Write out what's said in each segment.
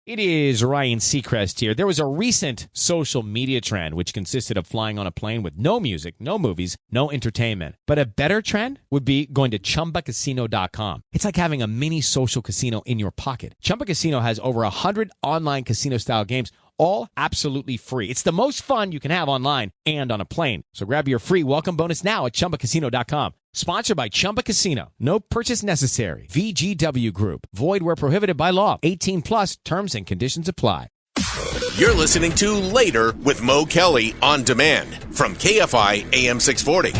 It is Ryan Seacrest here. There was a recent social media trend which consisted of flying on a plane with no music, no movies, no entertainment. But a better trend would be going to ChumbaCasino.com. It's like having a mini social casino in your pocket. Chumba Casino has over 100 online casino-style games, all absolutely free. It's the most fun you can have online and on a plane. So grab your free welcome bonus now at ChumbaCasino.com. Sponsored by Chumba Casino. No purchase necessary. VGW Group. Void where prohibited by law. 18 plus terms and conditions apply. You're listening to Later with Mo Kelly on demand from KFI AM 640.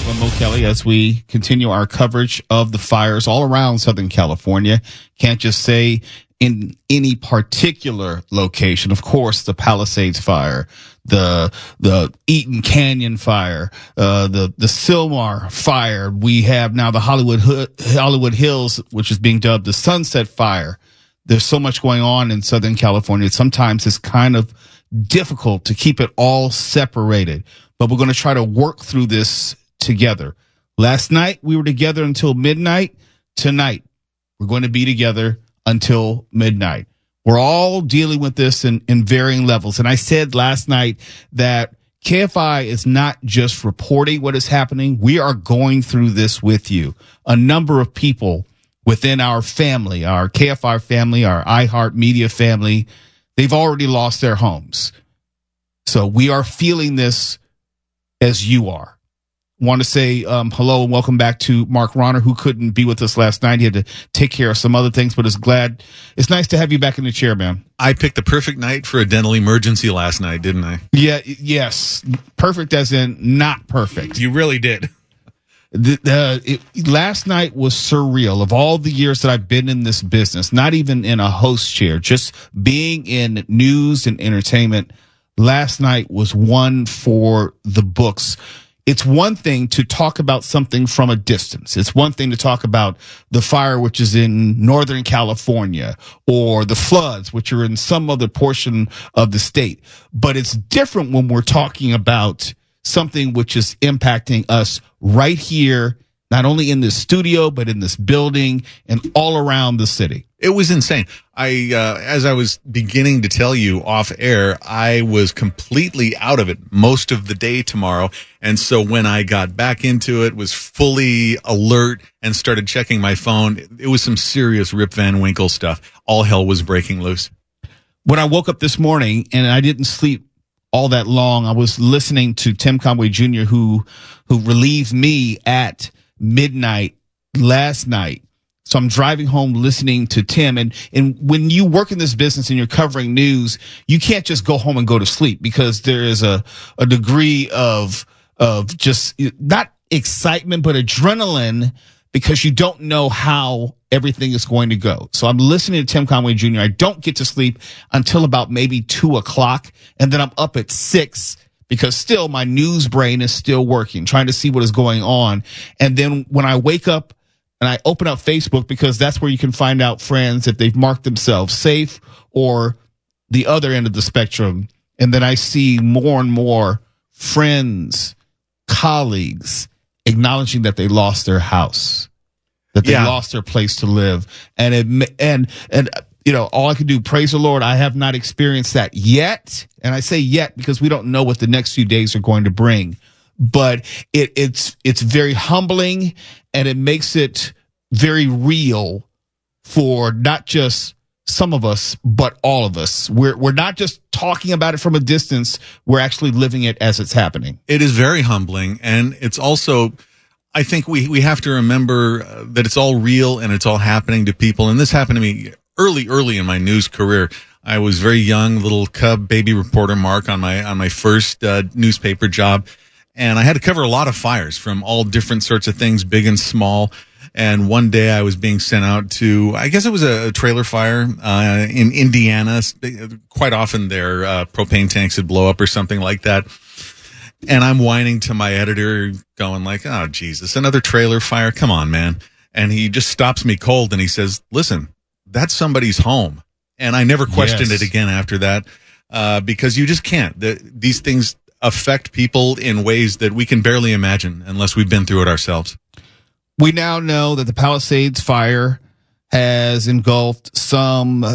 I'm Mo Kelly as we continue our coverage of the fires all around Southern California. Can't just say in any particular location. Of course, the Palisades fire, the Eaton Canyon fire, the Sylmar fire. We have now the Hollywood Hills, which is being dubbed the Sunset Fire. There's so much going on in Southern California. Sometimes it's kind of difficult to keep it all separated, but we're going to try to work through this together. Last night we were together until midnight. Tonight we're going to be together until midnight. We're all dealing with this in varying levels. And I said last night that KFI is not just reporting what is happening. We are going through this with you. A number of people within our family, our KFI family, our iHeartMedia family, they've already lost their homes. So we are feeling this as you are. Want to say hello and welcome back to Mark Ronner, who couldn't be with us last night. He had to take care of some other things, but it's nice to have you back in the chair, man. I picked the perfect night for a dental emergency last night, didn't I? Yeah, yes. Perfect as in not perfect. You really did. Last night was surreal. Of all the years that I've been in this business, not even in a host chair, just being in news and entertainment, last night was one for the books. It's one thing to talk about something from a distance. It's one thing to talk about the fire, which is in Northern California, or the floods, which are in some other portion of the state. But it's different when we're talking about something which is impacting us right here, not only in this studio, but in this building and all around the city. It was insane. As I was beginning to tell you off air, I was completely out of it most of the day tomorrow. And so when I got back into it, was fully alert and started checking my phone. It was some serious Rip Van Winkle stuff. All hell was breaking loose. When I woke up this morning and I didn't sleep all that long, I was listening to Tim Conway Jr., who relieved me at midnight last night. So I'm driving home listening to Tim. And when you work in this business and you're covering news, you can't just go home and go to sleep, because there is a degree of just not excitement, but adrenaline, because you don't know how everything is going to go. So I'm listening to Tim Conway Jr. I don't get to sleep until about maybe 2:00. And then I'm up at 6 because still my news brain is still working, trying to see what is going on. And then when I wake up, and I open up Facebook, because that's where you can find out friends if they've marked themselves safe or the other end of the spectrum. And then I see more and more friends, colleagues acknowledging that they lost their house, that they lost their place to live. And you know, all I can do, praise the Lord, I have not experienced that yet. And I say yet because we don't know what the next few days are going to bring. But it's very humbling, and it makes it very real for not just some of us, but all of us. We're not just talking about it from a distance. We're actually living it as it's happening. It is very humbling, and it's also, I think we have to remember that it's all real and it's all happening to people. And this happened to me early in my news career. I was very young, little cub baby reporter, Mark, on my first newspaper job. And I had to cover a lot of fires from all different sorts of things, big and small. And one day I was being sent out to, I guess it was a trailer fire in Indiana. Quite often their propane tanks would blow up or something like that. And I'm whining to my editor, going like, oh, Jesus, another trailer fire? Come on, man. And he just stops me cold and he says, listen, that's somebody's home. And I never questioned it again after that, because you just can't. These things affect people in ways that we can barely imagine unless we've been through it ourselves. We now know that the Palisades fire has engulfed some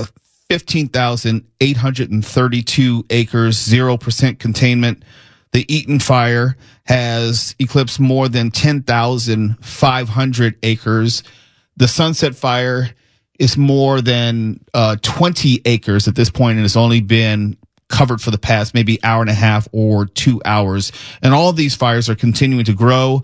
15,832 acres, 0% containment. The Eaton fire has eclipsed more than 10,500 acres. The Sunset fire is more than 20 acres at this point and has only been covered for the past maybe hour and a half or 2 hours. And all of these fires are continuing to grow.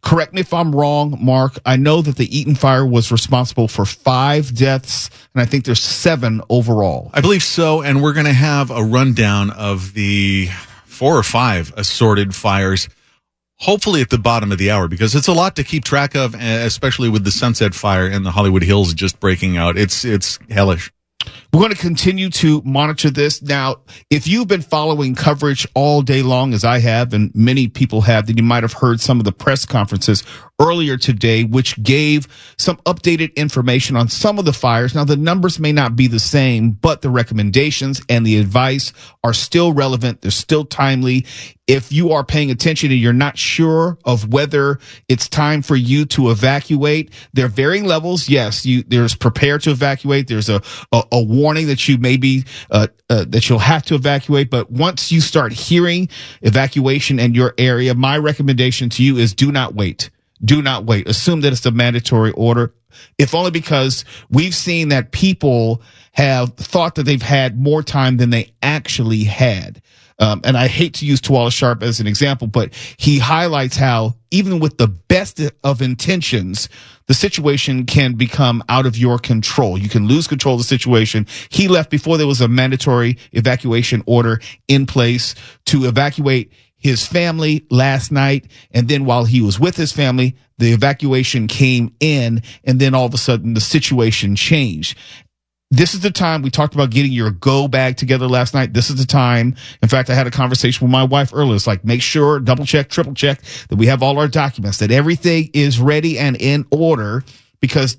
Correct me if I'm wrong, Mark. I know that the Eaton fire was responsible for 5 deaths, and I think there's 7 overall. I believe so, and we're going to have a rundown of the 4 or 5 assorted fires, hopefully at the bottom of the hour, because it's a lot to keep track of, especially with the Sunset Fire and the Hollywood Hills just breaking out. It's hellish. We're going to continue to monitor this. Now, if you've been following coverage all day long, as I have, and many people have, then you might have heard some of the press conferences earlier today, which gave some updated information on some of the fires. Now, the numbers may not be the same, but the recommendations and the advice are still relevant. They're still timely. If you are paying attention and you're not sure of whether it's time for you to evacuate, there are varying levels. Yes, there's prepare to evacuate. There's a warning that you maybe that you'll have to evacuate. But once you start hearing evacuation in your area, my recommendation to you is do not wait. Do not wait. Assume that it's a mandatory order, if only because we've seen that people have thought that they've had more time than they actually had. And I hate to use Tuala Sharp as an example, but he highlights how even with the best of intentions, the situation can become out of your control. You can lose control of the situation. He left before there was a mandatory evacuation order in place to evacuate his family last night. And then while he was with his family, the evacuation came in, and then all of a sudden the situation changed. This is the time. We talked about getting your go bag together last night. This is the time. In fact, I had a conversation with my wife earlier. It's like, make sure, double check, triple check that we have all our documents, that everything is ready and in order, because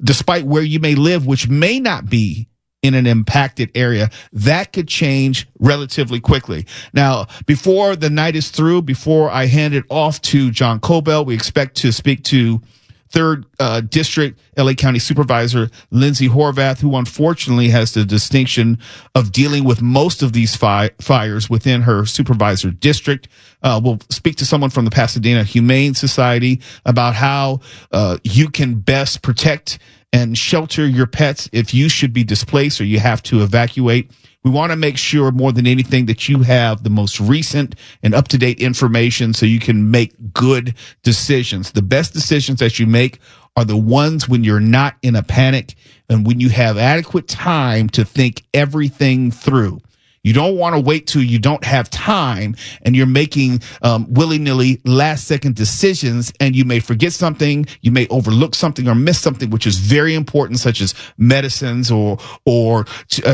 despite where you may live, which may not be in an impacted area, that could change relatively quickly. Now, before the night is through, before I hand it off to John Cobell, we expect to speak to 3rd District LA County Supervisor Lindsay Horvath, who unfortunately has the distinction of dealing with most of these fires within her supervisor district. We'll speak to someone from the Pasadena Humane Society about how you can best protect and shelter your pets if you should be displaced or you have to evacuate. We want to make sure more than anything that you have the most recent and up-to-date information so you can make good decisions. The best decisions that you make are the ones when you're not in a panic and when you have adequate time to think everything through. You don't want to wait till you don't have time and you're making willy-nilly last-second decisions, and you may forget something, you may overlook something or miss something, which is very important, such as medicines or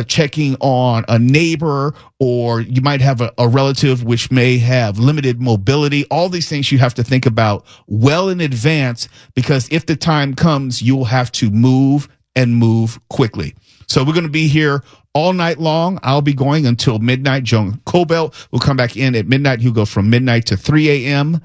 checking on a neighbor, or you might have a relative which may have limited mobility. All these things you have to think about well in advance, because if the time comes, you'll have to move and move quickly. So we're going to be here all night long. I'll be going until midnight. John Cobell will come back in at midnight. He'll go from midnight to 3 a.m.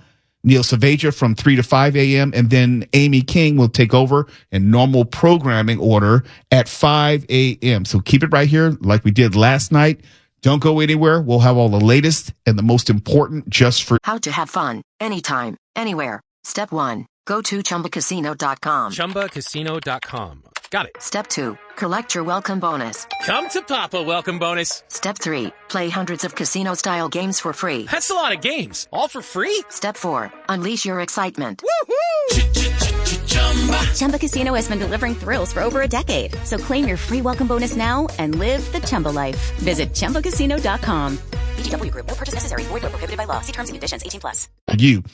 Neil Saavedra from 3 to 5 a.m. And then Amy King will take over in normal programming order at 5 a.m. So keep it right here like we did last night. Don't go anywhere. We'll have all the latest and the most important just for how to have fun anytime, anywhere. Step 1. Go to ChumbaCasino.com. ChumbaCasino.com. Got it. Step 2. Collect your welcome bonus. Come to Papa welcome bonus. Step 3. Play hundreds of casino-style games for free. That's a lot of games. All for free? Step 4. Unleash your excitement. Woohoo! Chumba Casino has been delivering thrills for over a decade. So claim your free welcome bonus now and live the Chumba life. Visit ChumbaCasino.com. VGW Group. No purchase necessary. Void where prohibited by law. See terms and conditions. 18+.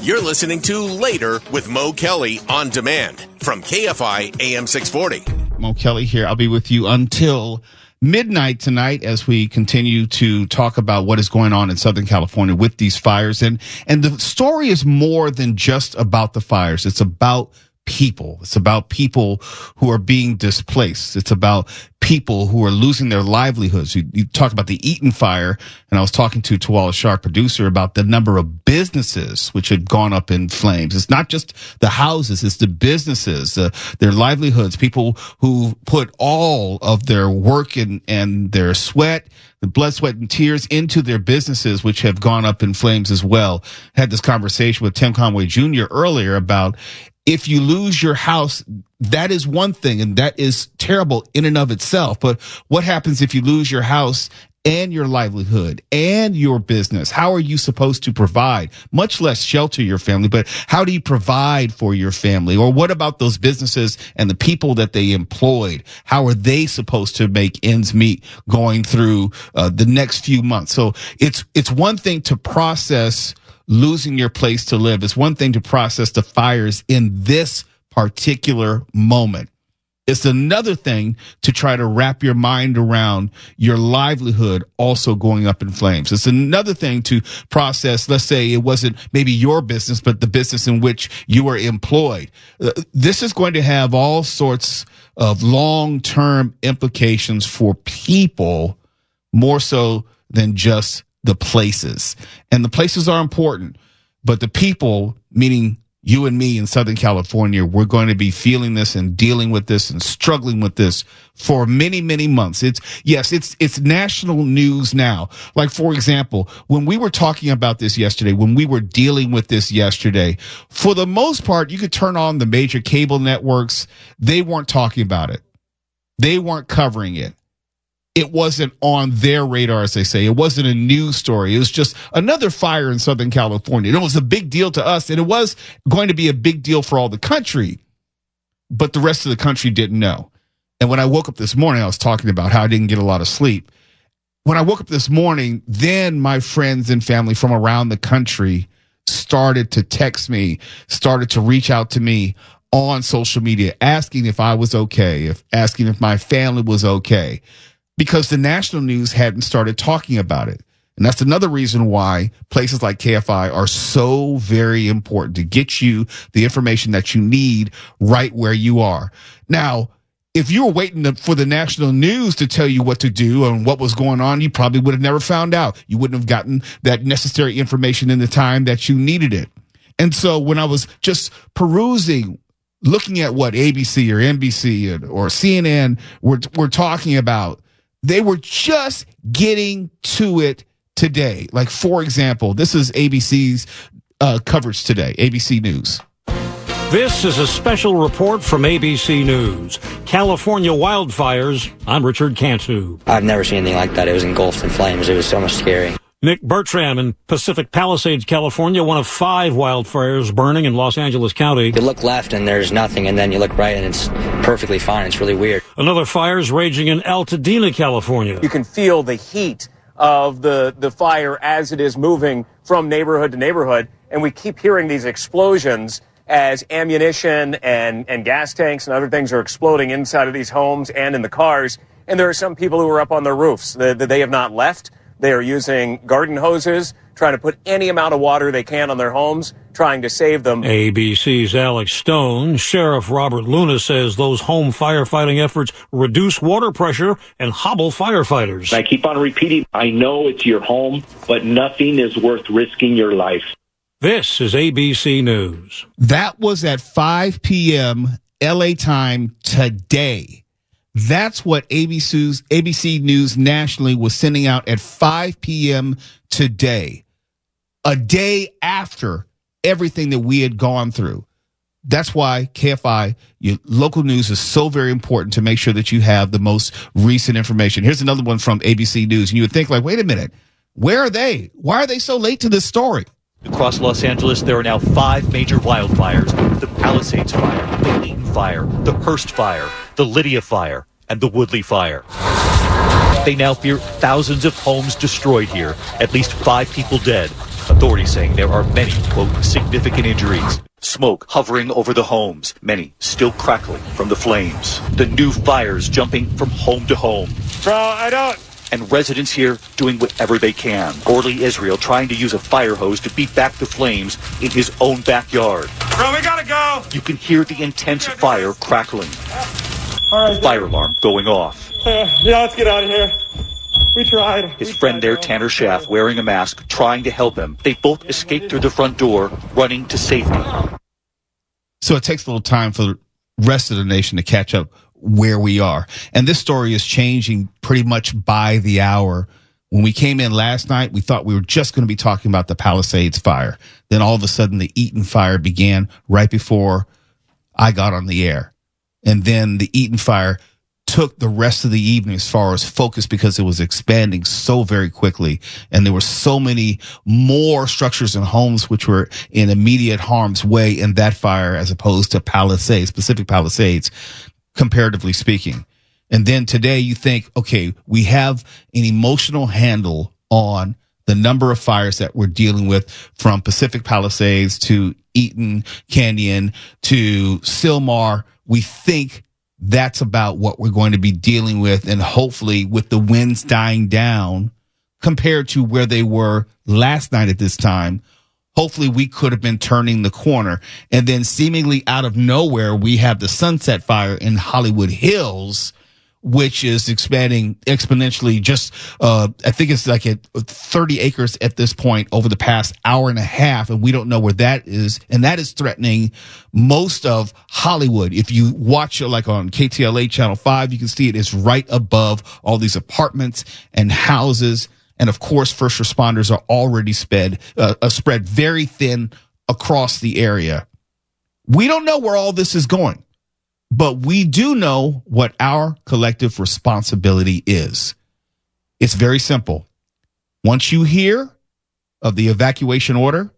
You're listening to Later with Mo Kelly on demand from KFI AM 640. Mo Kelly here. I'll be with you until midnight tonight as we continue to talk about what is going on in Southern California with these fires. And the story is more than just about the fires. It's about people. It's about people who are being displaced. It's about people who are losing their livelihoods. You talked about the Eaton fire, and I was talking to Tawala Shark, producer, about the number of businesses which had gone up in flames. It's not just the houses, it's the businesses, their livelihoods, people who put all of their work and their sweat, the blood, sweat, and tears into their businesses, which have gone up in flames as well. Had this conversation with Tim Conway Jr. earlier about if you lose your house, that is one thing, and that is terrible in and of itself. But what happens if you lose your house and your livelihood and your business? How are you supposed to provide, much less shelter your family, but how do you provide for your family? Or what about those businesses and the people that they employed? How are they supposed to make ends meet going through the next few months? So it's one thing to process losing your place to live. It's one thing to process the fires in this particular moment. It's another thing to try to wrap your mind around your livelihood also going up in flames. It's another thing to process, let's say it wasn't maybe your business, but the business in which you were employed. This is going to have all sorts of long-term implications for people, more so than just the places. And the places are important, but the people, meaning you and me in Southern California, we're going to be feeling this and dealing with this and struggling with this for many, many months. It's national news now. Like, for example, when we were talking about this yesterday, when we were dealing with this yesterday, for the most part, you could turn on the major cable networks. They weren't talking about it. They weren't covering it. It wasn't on their radar, as they say. It wasn't a news story. It was just another fire in Southern California. It was a big deal to us, and it was going to be a big deal for all the country, but the rest of the country didn't know. And when I woke up this morning, I was talking about how I didn't get a lot of sleep. When I woke up this morning, then my friends and family from around the country started to text me, started to reach out to me on social media, asking if I was okay, asking if my family was okay, because the national news hadn't started talking about it. And that's another reason why places like KFI are so very important, to get you the information that you need right where you are. Now, if you were waiting for the national news to tell you what to do and what was going on, you probably would have never found out. You wouldn't have gotten that necessary information in the time that you needed it. And so when I was just perusing, looking at what ABC or NBC or CNN were talking about, they were just getting to it today. Like, for example, this is ABC's coverage today, ABC News. This is a special report from ABC News. California wildfires. I'm Richard Cantu. I've never seen anything like that. It was engulfed in flames. It was so much scary. Nick Bertram in Pacific Palisades, California, one of 5 wildfires burning in Los Angeles County. You look left and there's nothing, and then you look right and it's perfectly fine. It's really weird. Another fire is raging in Altadena, California. You can feel the heat of the fire as it is moving from neighborhood to neighborhood, and we keep hearing these explosions as ammunition and gas tanks and other things are exploding inside of these homes and in the cars. And there are some people who are up on their roofs that they have not left. They are using garden hoses, trying to put any amount of water they can on their homes, trying to save them. ABC's Alex Stone. Sheriff Robert Luna says those home firefighting efforts reduce water pressure and hobble firefighters. I keep on repeating, I know it's your home, but nothing is worth risking your life. This is ABC News. That was at 5 p.m. LA time today. That's what ABC News nationally was sending out at 5 p.m. today, a day after everything that we had gone through. That's why KFI, your local news, is so very important, to make sure that you have the most recent information. Here's another one from ABC News. And you would think, like, wait a minute, where are they? Why are they so late to this story? Across Los Angeles, there are now 5 major wildfires: the Palisades Fire, the Eaton Fire, the Hearst Fire, the Lydia Fire, and the Woodley Fire. They now fear thousands of homes destroyed here, at least 5 people dead. Authorities saying there are many, quote, significant injuries. Smoke hovering over the homes, many still crackling from the flames. The new fires jumping from home to home. Bro, I and residents here doing whatever they can. Orly Israel trying to use a fire hose to beat back the flames in his own backyard. Bro, we gotta go. You can hear the intense fire crackling. All right, Fire alarm going off. yeah, let's get out of here. We tried. His friend there, Tanner Schaff, wearing a mask, trying to help him. They both escaped through the front door, running to safety. So it takes a little time for the rest of the nation to catch up where we are. And this story is changing pretty much by the hour. When we came in last night, we thought we were just going to be talking about the Palisades fire. Then all of a sudden, the Eaton fire began right before I got on the air. And then the Eaton fire took the rest of the evening as far as focus because it was expanding so very quickly. And there were so many more structures and homes which were in immediate harm's way in that fire as opposed to Palisades, Pacific Palisades, comparatively speaking. And then today you think, okay, we have an emotional handle on the number of fires that we're dealing with, from Pacific Palisades to Eaton Canyon to Sylmar. We think that's about what we're going to be dealing with. And hopefully with the winds dying down compared to where they were last night at this time, hopefully we could have been turning the corner. And then seemingly out of nowhere, we have the Sunset Fire in Hollywood Hills, which is expanding exponentially. Just, I think it's like at 30 acres at this point over the past hour and a half. And we don't know where that is. And that is threatening most of Hollywood. If you watch it like on KTLA Channel 5, you can see it is right above all these apartments and houses. And of course, first responders are already spread very thin across the area. We don't know where all this is going, but we do know what our collective responsibility is. It's very simple. Once you hear of the evacuation order,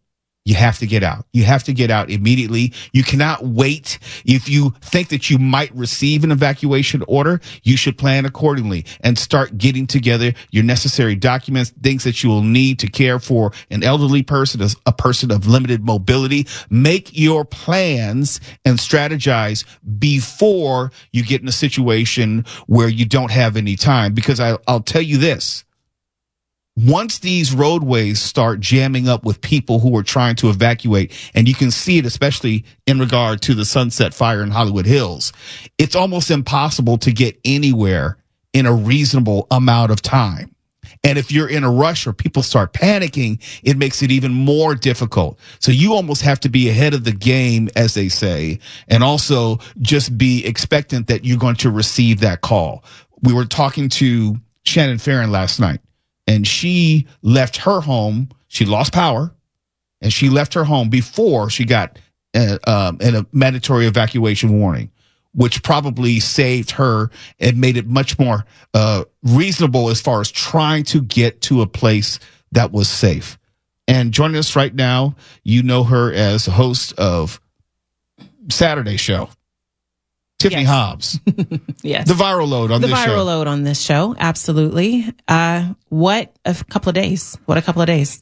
you have to get out. You have to get out immediately. You cannot wait. If you think that you might receive an evacuation order, you should plan accordingly and start getting together your necessary documents, things that you will need to care for an elderly person, a person of limited mobility. Make your plans and strategize before you get in a situation where you don't have any time. Because I'll tell you this. Once these roadways start jamming up with people who are trying to evacuate, and you can see it especially in regard to the Sunset Fire in Hollywood Hills, it's almost impossible to get anywhere in a reasonable amount of time. And if you're in a rush or people start panicking, it makes it even more difficult. So you almost have to be ahead of the game, as they say, and also just be expectant that you're going to receive that call. We were talking to Shannon Farron last night. And she left her home. She lost power, and she left her home before she got a mandatory evacuation warning, which probably saved her and made it much more reasonable as far as trying to get to a place that was safe. And joining us right now, you know her as the host of Saturday Show, Tiffany Hobbs. Yes. The viral load on this show. The viral load on this show. Absolutely. What a couple of days.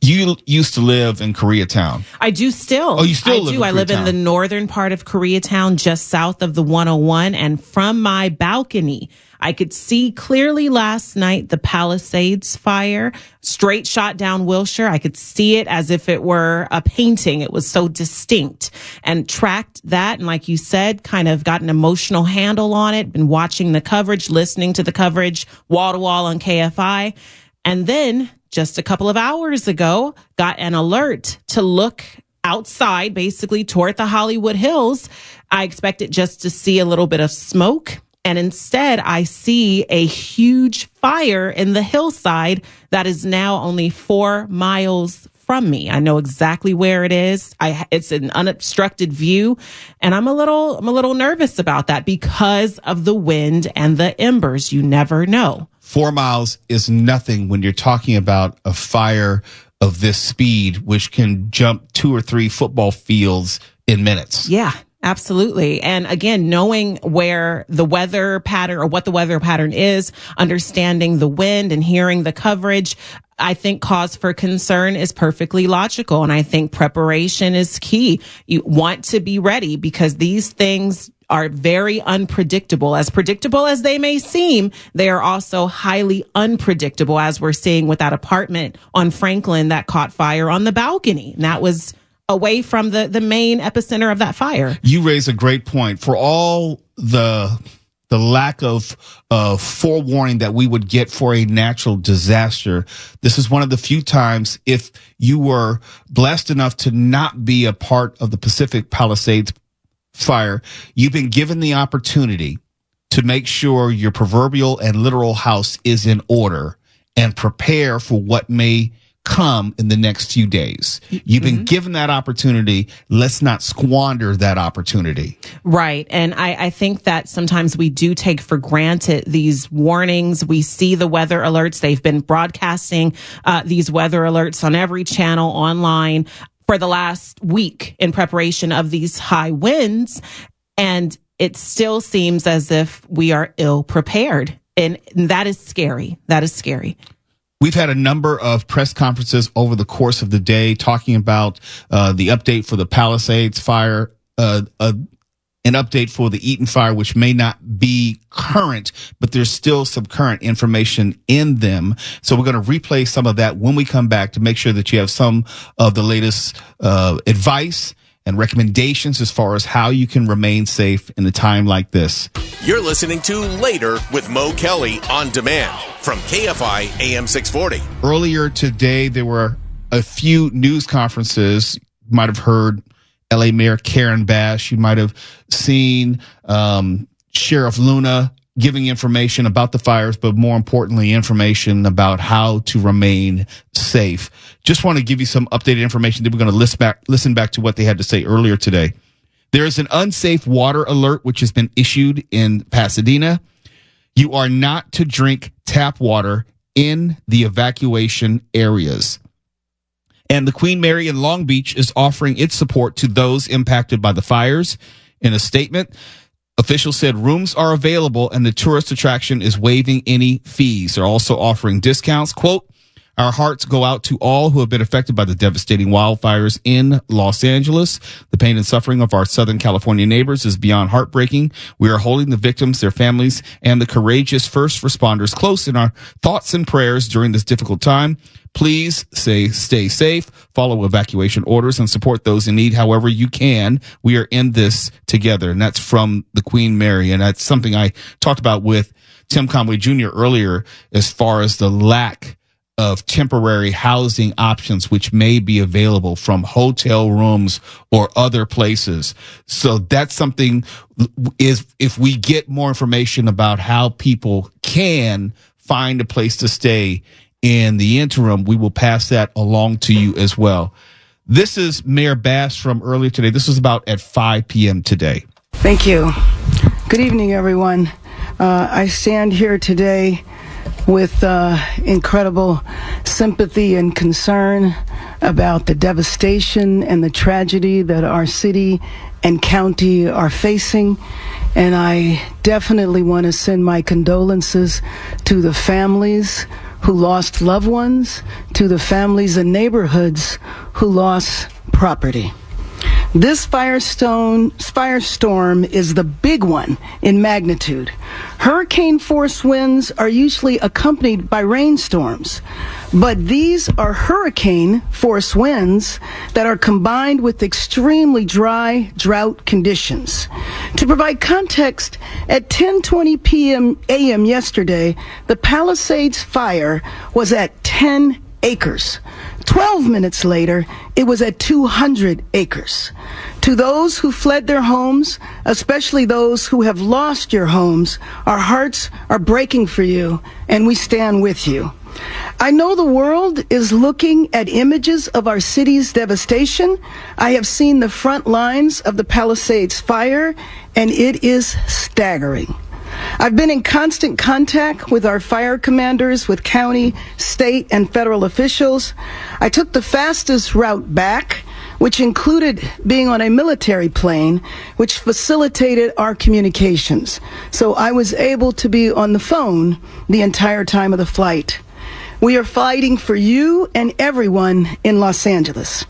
You used to live in Koreatown. I do still. Oh, you still live in Koreatown? I live in the northern part of Koreatown, just south of the 101. And from my balcony, I could see clearly last night the Palisades fire, straight shot down Wilshire. I could see it as if it were a painting. It was so distinct, and tracked that. And like you said, kind of got an emotional handle on it, been watching the coverage, listening to the coverage wall to wall on KFI. And then just a couple of hours ago, got an alert to look outside, basically toward the Hollywood Hills. I expected just to see a little bit of smoke. And instead, I see a huge fire in the hillside that is now only 4 miles from me. I know exactly where it is. It's an unobstructed view, and I'm a little nervous about that because of the wind and the embers. You never know. 4 miles is nothing when you're talking about a fire of this speed, which can jump 2 or 3 football fields in minutes. Yeah. Absolutely. And again, knowing where the weather pattern or what the weather pattern is, understanding the wind and hearing the coverage, I think cause for concern is perfectly logical. And I think preparation is key. You want to be ready because these things are very unpredictable. As predictable as they may seem, they are also highly unpredictable, as we're seeing with that apartment on Franklin that caught fire on the balcony. And that was away from the main epicenter of that fire. You raise a great point. For all the lack of forewarning that we would get for a natural disaster, this is one of the few times, if you were blessed enough to not be a part of the Pacific Palisades fire, you've been given the opportunity to make sure your proverbial and literal house is in order and prepare for what may come in the next few days. You've been given that opportunity. Let's not squander that opportunity. Right. And I think that sometimes we do take for granted these warnings. We see the weather alerts. They've been broadcasting these weather alerts on every channel online for the last week in preparation of these high winds. And it still seems as if we are ill prepared. And that is scary. That is scary. We've had a number of press conferences over the course of the day talking about the update for the Palisades fire, an update for the Eaton fire, which may not be current, but there's still some current information in them. So we're going to replay some of that when we come back to make sure that you have some of the latest advice and recommendations as far as how you can remain safe in a time like this. You're listening to Later with Mo Kelly on demand from KFI AM 640. Earlier today, there were a few news conferences. You might have heard LA Mayor Karen Bass. You might have seen Sheriff Luna giving information about the fires, but more importantly, information about how to remain safe. Just want to give you some updated information. Then we're going to listen back to what they had to say earlier today. There is an unsafe water alert which has been issued in Pasadena. You are not to drink tap water in the evacuation areas. And the Queen Mary in Long Beach is offering its support to those impacted by the fires. In a statement, officials said rooms are available and the tourist attraction is waiving any fees. They're also offering discounts. Quote, "Our hearts go out to all who have been affected by the devastating wildfires in Los Angeles. The pain and suffering of our Southern California neighbors is beyond heartbreaking. We are holding the victims, their families, and the courageous first responders close in our thoughts and prayers during this difficult time. Please stay safe, follow evacuation orders, and support those in need however you can. We are in this together." And that's from the Queen Mary. And that's something I talked about with Tim Conway Jr. earlier as far as the lack of temporary housing options which may be available from hotel rooms or other places. So that's something is if we get more information about how people can find a place to stay in the interim, we will pass that along to you as well. This is Mayor Bass from earlier today. This was about at 5 p.m. today. Thank you. Good evening, everyone. I stand here today with incredible sympathy and concern about the devastation and the tragedy that our city and county are facing. And I definitely want to send my condolences to the families who lost loved ones, to the families and neighborhoods who lost property. This firestorm is the big one in magnitude. Hurricane force winds are usually accompanied by rainstorms, but these are hurricane force winds that are combined with extremely dry drought conditions. To provide context, at 10:20 a.m. yesterday, the Palisades fire was at 10 acres. 12 minutes later, it was at 200 acres. To those who fled their homes, especially those who have lost your homes, our hearts are breaking for you, and we stand with you. I know the world is looking at images of our city's devastation. I have seen the front lines of the Palisades fire, and it is staggering. I've been in constant contact with our fire commanders, with county, state, and federal officials. I took the fastest route back, which included being on a military plane, which facilitated our communications. So I was able to be on the phone the entire time of the flight. We are fighting for you and everyone in Los Angeles.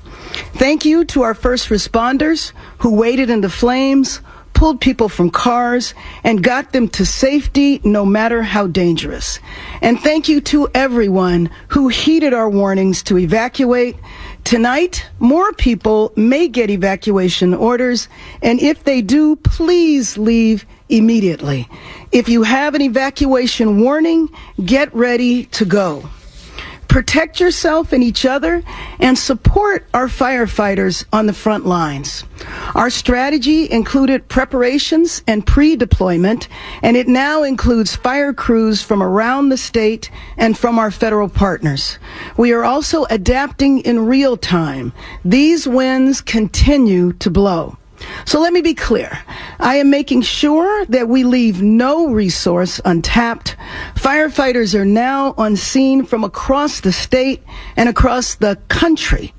Thank you to our first responders who waded in the flames, pulled people from cars, and got them to safety no matter how dangerous. And thank you to everyone who heeded our warnings to evacuate. Tonight, more people may get evacuation orders, and if they do, please leave immediately. If you have an evacuation warning, get ready to go. Protect yourself and each other, and support our firefighters on the front lines. Our strategy included preparations and pre-deployment, and it now includes fire crews from around the state and from our federal partners. We are also adapting in real time. These winds continue to blow. So let me be clear. I am making sure that we leave no resource untapped. Firefighters are now on scene from across the state and across the country.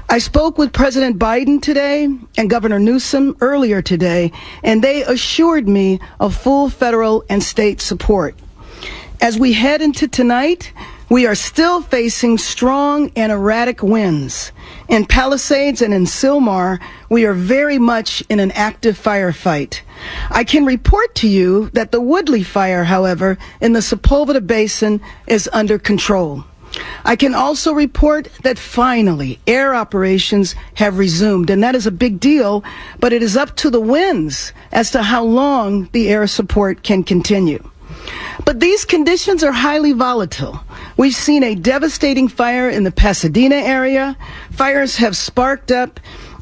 I spoke with President Biden today and Governor Newsom earlier today, and they assured me of full federal and state support. As we head into tonight, we are still facing strong and erratic winds. In Palisades and in Sylmar, we are very much in an active firefight. I can report to you that the Woodley fire, however, in the Sepulveda Basin is under control. I can also report that finally air operations have resumed, and that is a big deal, but it is up to the winds as to how long the air support can continue. But these conditions are highly volatile. We've seen a devastating fire in the Pasadena area. Fires have sparked up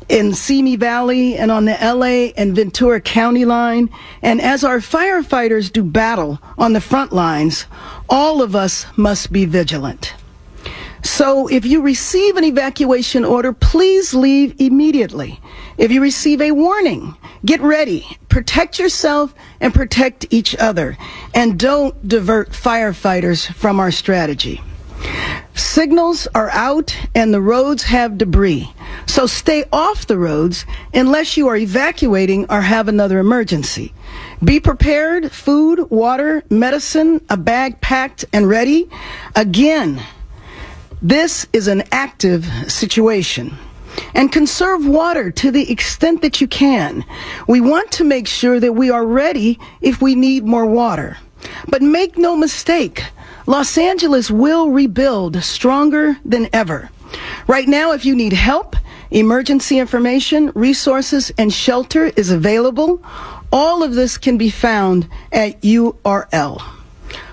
in Simi Valley and on the LA and Ventura County line. And as our firefighters do battle on the front lines, all of us must be vigilant. So if you receive an evacuation order, please leave immediately. If you receive a warning, get ready. Protect yourself and protect each other. And don't divert firefighters from our strategy. Signals are out and the roads have debris. So stay off the roads unless you are evacuating or have another emergency. Be prepared, food, water, medicine, a bag packed and ready. Again, this is an active situation. And conserve water to the extent that you can. We want to make sure that we are ready if we need more water. But make no mistake, Los Angeles will rebuild stronger than ever. Right now, if you need help, emergency information, resources, and shelter is available. All of this can be found at URL.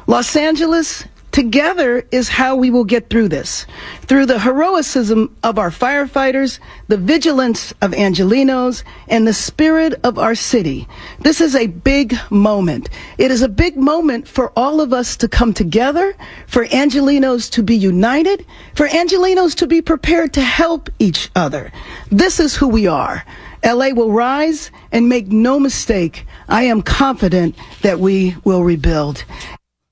Los Angeles, together is how we will get through this. Through the heroism of our firefighters, the vigilance of Angelenos, and the spirit of our city. This is a big moment. It is a big moment for all of us to come together, for Angelenos to be united, for Angelenos to be prepared to help each other. This is who we are. LA will rise, and make no mistake, I am confident that we will rebuild.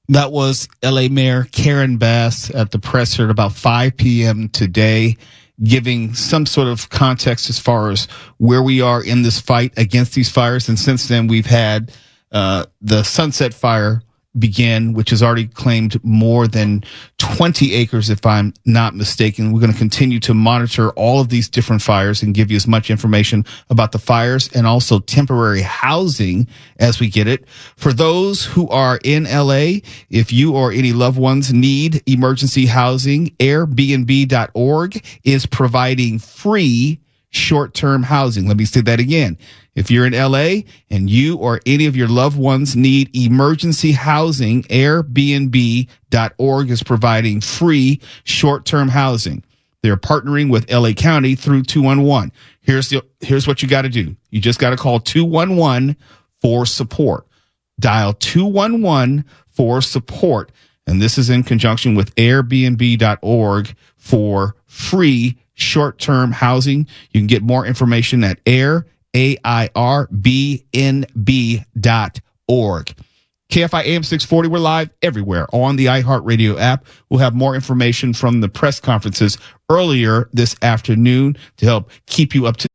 That was LA Mayor Karen Bass at the presser at about 5 p.m. today, giving some sort of context as far as where we are in this fight against these fires. And since then, we've had the Sunset Fire begin, which has already claimed more than 20 acres, if I'm not mistaken. We're going to continue to monitor all of these different fires and give you as much information about the fires and also temporary housing as we get it. For those who are in LA, if you or any loved ones need emergency housing, Airbnb.org is providing free short-term housing. Let me say that again. If you're in LA and you or any of your loved ones need emergency housing, Airbnb.org is providing free short-term housing. They're partnering with LA County through 211. Here's what you got to do. You just got to call 211 for support. Dial 211 for support. And this is in conjunction with Airbnb.org for free short-term housing. You can get more information at AIRBNB.org. KFI AM 640, we're live everywhere on the iHeartRadio app. We'll have more information from the press conferences earlier this afternoon to help keep you up to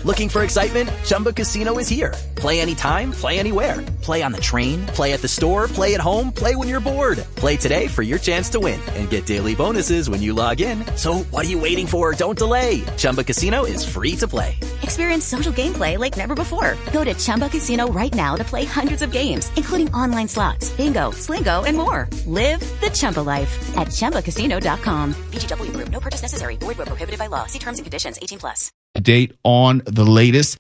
Looking for excitement? Chumba Casino is here. Play anytime, play anywhere. Play on the train, play at the store, play at home, play when you're bored. Play today for your chance to win and get daily bonuses when you log in. So what are you waiting for? Don't delay. Chumba Casino is free to play. Experience social gameplay like never before. Go to Chumba Casino right now to play hundreds of games, including online slots, bingo, Slingo, and more. Live the Chumba life at ChumbaCasino.com. VGW Group. No purchase necessary. Void where prohibited by law. See terms and conditions. 18+. Date on the latest.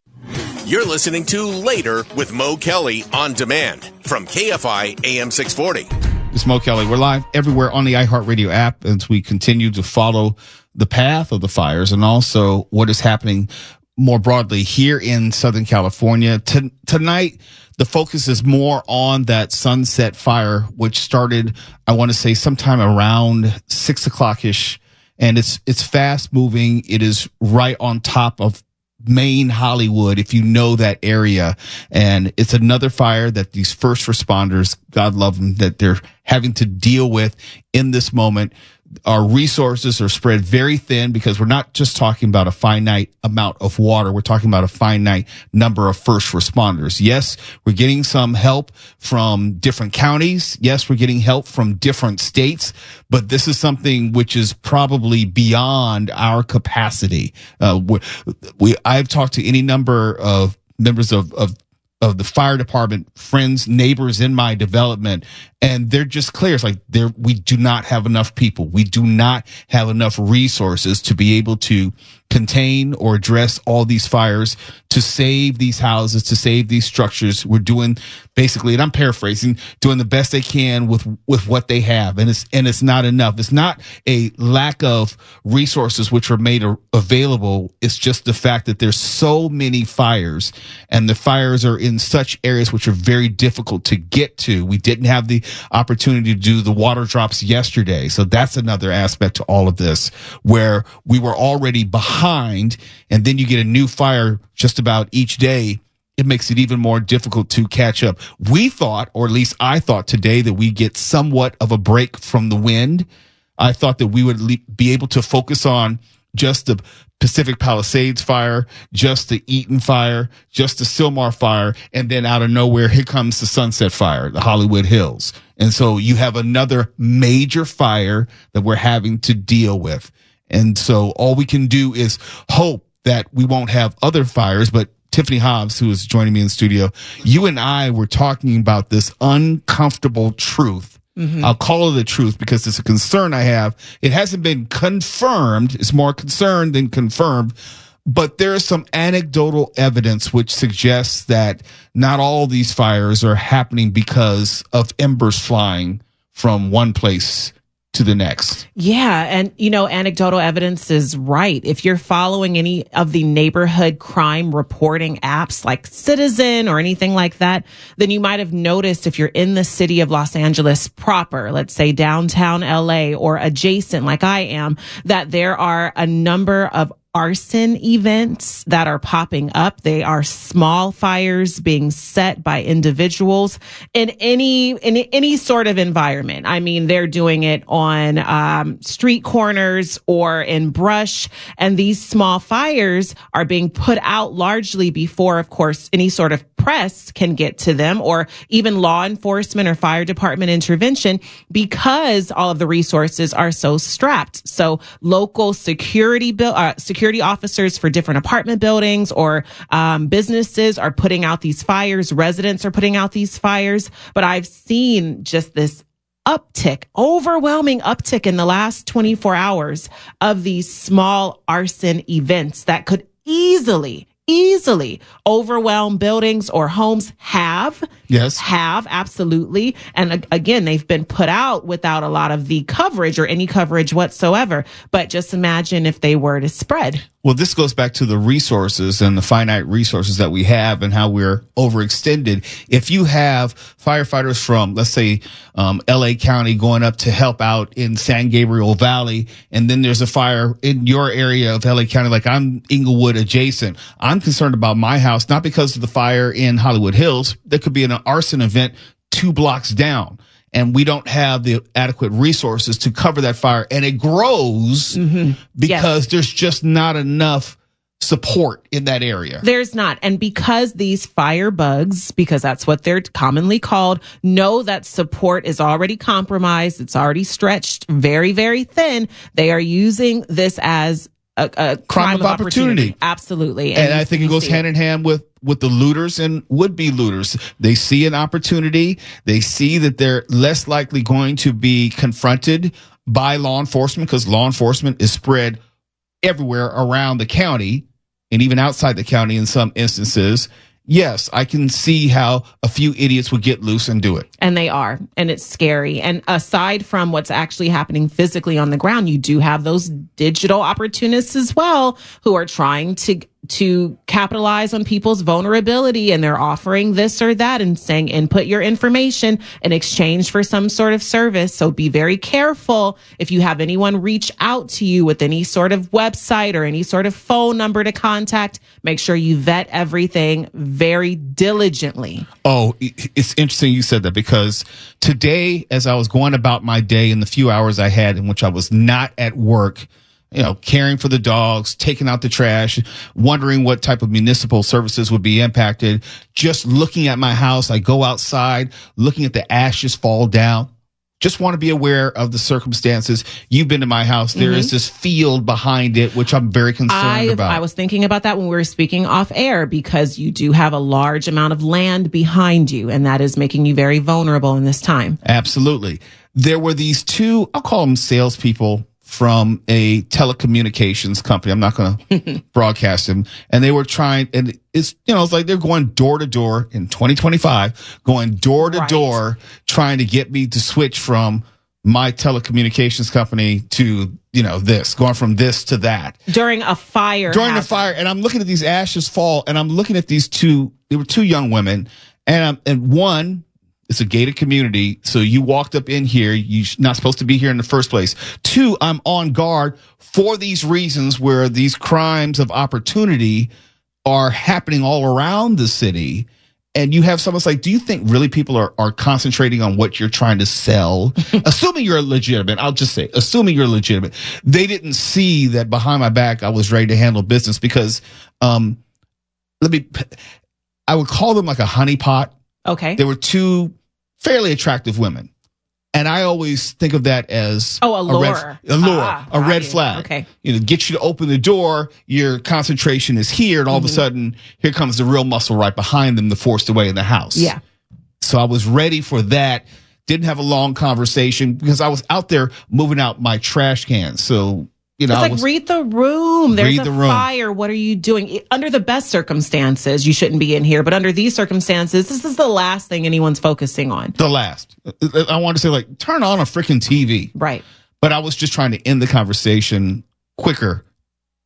You're listening to Later with Mo Kelly on demand from KFI AM 640. It's Mo Kelly. We're live everywhere on the iHeartRadio app as we continue to follow the path of the fires and also what is happening more broadly here in Southern California. Tonight, the focus is more on that Sunset Fire, which started, I want to say, sometime around 6 o'clock-ish. And it's fast moving. It is right on top of main Hollywood, if you know that area. And it's another fire that these first responders, God love them, that they're having to deal with in this moment. Our resources are spread very thin because we're not just talking about a finite amount of water. We're talking about a finite number of first responders. Yes, we're getting some help from different counties. Yes, we're getting help from different states, but this is something which is probably beyond our capacity. I've talked to any number of members of the fire department, friends, neighbors in my development, and they're just clear. It's like we do not have enough people. We do not have enough resources to be able to contain or address all these fires, to save these houses, to save these structures. We're doing basically, and I'm paraphrasing, doing the best they can with what they have. And it's not enough. It's not a lack of resources which are made available. It's just the fact that there's so many fires, and the fires are in such areas which are very difficult to get to. We didn't have the opportunity to do the water drops yesterday. So that's another aspect to all of this, where we were already behind, and then you get a new fire just about each day. It makes it even more difficult to catch up. We thought, or at least I thought today, that we get somewhat of a break from the wind. I thought that we would be able to focus on just the Pacific Palisades fire, just the Eaton fire, just the Sylmar fire, and then out of nowhere, here comes the Sunset Fire, the Hollywood Hills. And so you have another major fire that we're having to deal with. And so all we can do is hope that we won't have other fires. But Tiffany Hobbs, who is joining me in the studio, you and I were talking about this uncomfortable truth. Mm-hmm. I'll call it the truth because it's a concern I have. It hasn't been confirmed. It's more concern than confirmed. But there is some anecdotal evidence which suggests that not all these fires are happening because of embers flying from one place to the next. Yeah. And, anecdotal evidence is right. If you're following any of the neighborhood crime reporting apps like Citizen or anything like that, then you might have noticed, if you're in the city of Los Angeles proper, let's say downtown LA or adjacent like I am, that there are a number of arson events that are popping up. They are small fires being set by individuals in any sort of environment. I mean, they're doing it on street corners or in brush, and these small fires are being put out largely before, of course, any sort of press can get to them, or even law enforcement or fire department intervention, because all of the resources are so strapped. So local security officers for different apartment buildings or businesses are putting out these fires. Residents are putting out these fires. But I've seen just this overwhelming uptick in the last 24 hours of these small arson events that could easily overwhelm buildings or homes. Have, absolutely. And again, they've been put out without a lot of the coverage or any coverage whatsoever. But just imagine if they were to spread. Well, this goes back to the resources and the finite resources that we have and how we're overextended. If you have firefighters from, let's say, LA County going up to help out in San Gabriel Valley, and then there's a fire in your area of LA County, like I'm Inglewood adjacent, I'm concerned about my house, not because of the fire in Hollywood Hills. There could be an arson event 2 blocks down, and we don't have the adequate resources to cover that fire. And it grows because there's just not enough support in that area. There's not. And because these fire bugs, because that's what they're commonly called, know that support is already compromised. It's already stretched very, very thin. They are using this as a crime of opportunity. Absolutely. And I think it goes hand in hand with the looters and would-be looters. They see an opportunity. They see that they're less likely going to be confronted by law enforcement, because law enforcement is spread everywhere around the county and even outside the county in some instances. Yes, I can see how a few idiots would get loose and do it. And they are. And it's scary. And aside from what's actually happening physically on the ground, you do have those digital opportunists as well who are trying to capitalize on people's vulnerability, and they're offering this or that and saying input your information in exchange for some sort of service. So be very careful if you have anyone reach out to you with any sort of website or any sort of phone number to contact. Make sure you vet everything very diligently. Oh, it's interesting you said that, because today, as I was going about my day in the few hours I had in which I was not at work, caring for the dogs, taking out the trash, wondering what type of municipal services would be impacted. Just looking at my house, I go outside, looking at the ashes fall down. Just want to be aware of the circumstances. You've been to my house. There is this field behind it, which I'm very concerned about. I was thinking about that when we were speaking off air, because you do have a large amount of land behind you, and that is making you very vulnerable in this time. Absolutely. There were these two, I'll call them salespeople, from a telecommunications company. I'm not going to broadcast them. And they were trying, and it's like they're going door to door in 2025, going door to door, trying to get me to switch from my telecommunications company to, this, going from this to that. During a fire. And I'm looking at these ashes fall, and I'm looking at these two, they were two young women, and one, it's a gated community, so you walked up in here. You're not supposed to be here in the first place. Two, I'm on guard for these reasons where these crimes of opportunity are happening all around the city. And you have someone's like, do you think really people are concentrating on what you're trying to sell? Assuming you're legitimate, I'll just say, assuming you're legitimate. They didn't see that behind my back I was ready to handle business, because I would call them like a honeypot. Okay. There were two fairly attractive women. And I always think of that as a lure. A red flag. Okay. Get you to open the door, your concentration is here, and all of a sudden, here comes the real muscle right behind them, the forced away in the house. Yeah. So I was ready for that. Didn't have a long conversation because I was out there moving out my trash cans. So, it's like, read the room. There's a fire. What are you doing? Under the best circumstances, you shouldn't be in here. But under these circumstances, this is the last thing anyone's focusing on. The last. I wanted to say, turn on a freaking TV. Right. But I was just trying to end the conversation quicker,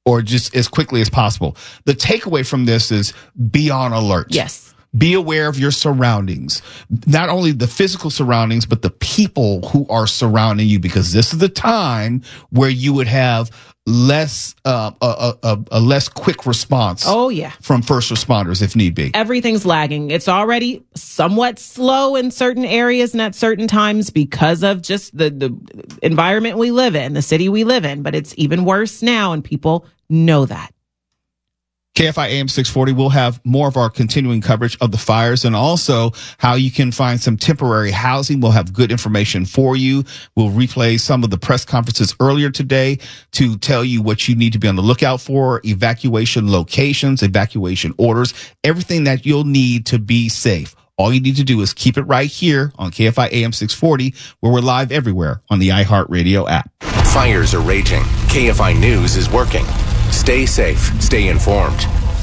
or just as quickly as possible. The takeaway from this is be on alert. Yes. Be aware of your surroundings, not only the physical surroundings, but the people who are surrounding you, because this is the time where you would have less, a less quick response. Oh, yeah. From first responders if need be. Everything's lagging. It's already somewhat slow in certain areas and at certain times because of just the environment we live in, the city we live in, but it's even worse now, and people know that. KFI AM 640 will have more of our continuing coverage of the fires, and also how you can find some temporary housing. We'll have good information for you. We'll replay some of the press conferences earlier today to tell you what you need to be on the lookout for, evacuation locations, evacuation orders, everything that you'll need to be safe. All you need to do is keep it right here on KFI AM 640, where we're live everywhere on the iHeartRadio app. Fires are raging. KFI News is working. Stay safe. Stay informed.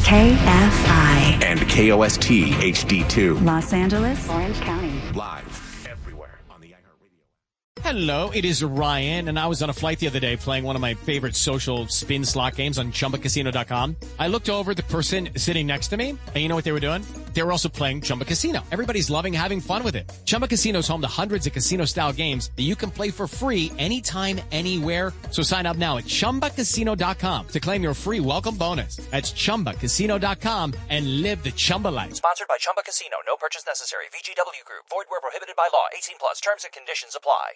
KFI. And KOST HD2. Los Angeles, Orange County. Live everywhere on the iHeartRadio. Hello, it is Ryan, and I was on a flight the other day playing one of my favorite social spin slot games on ChumbaCasino.com. I looked over at the person sitting next to me, and you know what they were doing? They were also playing Chumba Casino. Everybody's loving having fun with it. Chumba Casino is home to hundreds of casino-style games that you can play for free anytime, anywhere. So sign up now at ChumbaCasino.com to claim your free welcome bonus. That's ChumbaCasino.com and live the Chumba life. Sponsored by Chumba Casino. No purchase necessary. VGW Group. Void where prohibited by law. 18+. Terms and conditions apply.